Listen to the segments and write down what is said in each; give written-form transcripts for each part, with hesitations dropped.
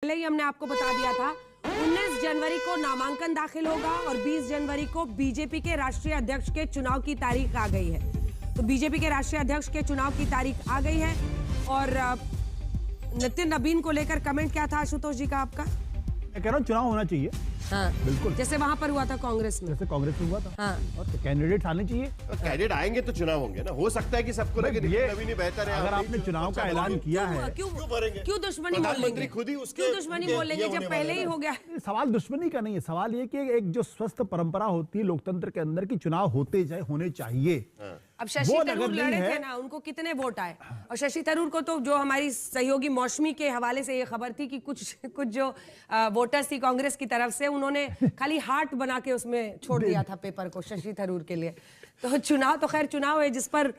पहले ही हमने आपको बता दिया था 19 जनवरी को नामांकन दाखिल होगा और 20 जनवरी को बीजेपी के राष्ट्रीय अध्यक्ष के चुनाव की तारीख आ गई है। तो बीजेपी के राष्ट्रीय अध्यक्ष के चुनाव की तारीख आ गई है। और नितिन नबीन को लेकर कमेंट क्या था आशुतोष जी का आपका? मैं कह रहा हूँ चुनाव होना चाहिए। हाँ बिल्कुल, जैसे वहां पर हुआ था कांग्रेस में, जैसे कांग्रेस में हुआ था। हाँ। और तो कैंडिडेट आने चाहिए। कैंडिडेट आएंगे तो चुनाव होंगे ना। हो सकता है कि सबको लगे ये नवीन ही बेहतर है। अगर आपने चुनाव का ऐलान किया है, क्यों भरेंगे? क्यों दुश्मनी बोल प्रधानमंत्री लेंगे? खुद ही उसके क्यों दुश्मनी बोल लेंगे ये जब होने पहले वाला ही है। हो गया? सवाल दुश्मनी का नहीं है, सवाल ये कि एक जो स्वस्थ परंपरा होती है लोकतंत्र के अंदर की चुनाव होते जाए, होने चाहिए। अब शशि वो थरूर अगर नहीं लड़े है- थे ना, उनको कितने वोट आए? और शशि थरूर को तो जो हमारी सहयोगी मौसमी के हवाले से ये खबर थी कि कुछ जो वोटर्स थी कांग्रेस की तरफ से, उन्होंने खाली हार्ट बना के उसमें छोड़ दिया था पेपर को शशि थरूर के लिए। तो चुनाव तो खैर चुनाव है जिस पर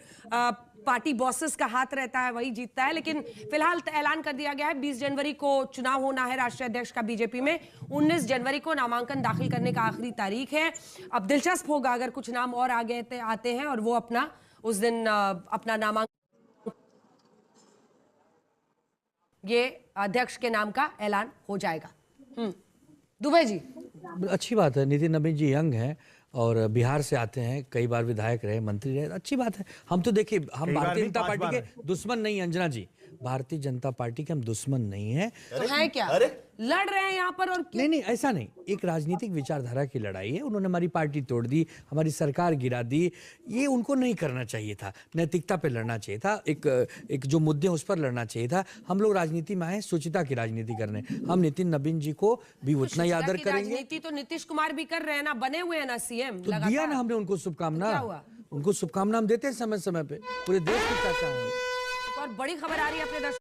पार्टी बॉसेस का हाथ रहता है, वही जीतता है। लेकिन फिलहाल ऐलान कर दिया गया है 20 जनवरी को चुनाव होना है राष्ट्रीय अध्यक्ष का बीजेपी में। 19 जनवरी को नामांकन दाखिल करने का आखिरी तारीख है। अब दिलचस्प होगा अगर कुछ नाम और आगे आते हैं और वो अपना उस दिन अपना नामांकन, ये अध्यक्ष के नाम का ऐलान हो जाएगा। दुबे जी, अच्छी बात है। नितिन नबीन जी यंग हैं और बिहार से आते हैं, कई बार विधायक रहे, मंत्री रहे, अच्छी बात है। हम तो देखिए, हम भारतीय जनता पार्टी के दुश्मन नहीं, अंजना जी, भारतीय जनता पार्टी के हम दुश्मन नहीं हैं। तो है क्या? लड़ रहे हैं यहाँ पर और नहीं नहीं, ऐसा नहीं, एक राजनीतिक विचारधारा की लड़ाई है। उन्होंने हमारी पार्टी तोड़ दी, हमारी सरकार गिरा दी, ये उनको नहीं करना चाहिए था। नैतिकता पे लड़ना चाहिए था, एक जो मुद्दे उस पर लड़ना चाहिए था। हम लोग राजनीति में आए शुचिता की राजनीति करने। हम नितिन नबीन जी को भी उतना ही आदर करेंगे। राजनीति तो नीतीश कुमार भी कर रहे हैं ना, बने हुए हैं ना सीएम। तो दिया ना हमने उनको शुभकामना, उनको शुभकामना हम देते हैं समय समय पे। पूरे देश की चाचा है। और बड़ी खबर आ रही है अपने दर्शकों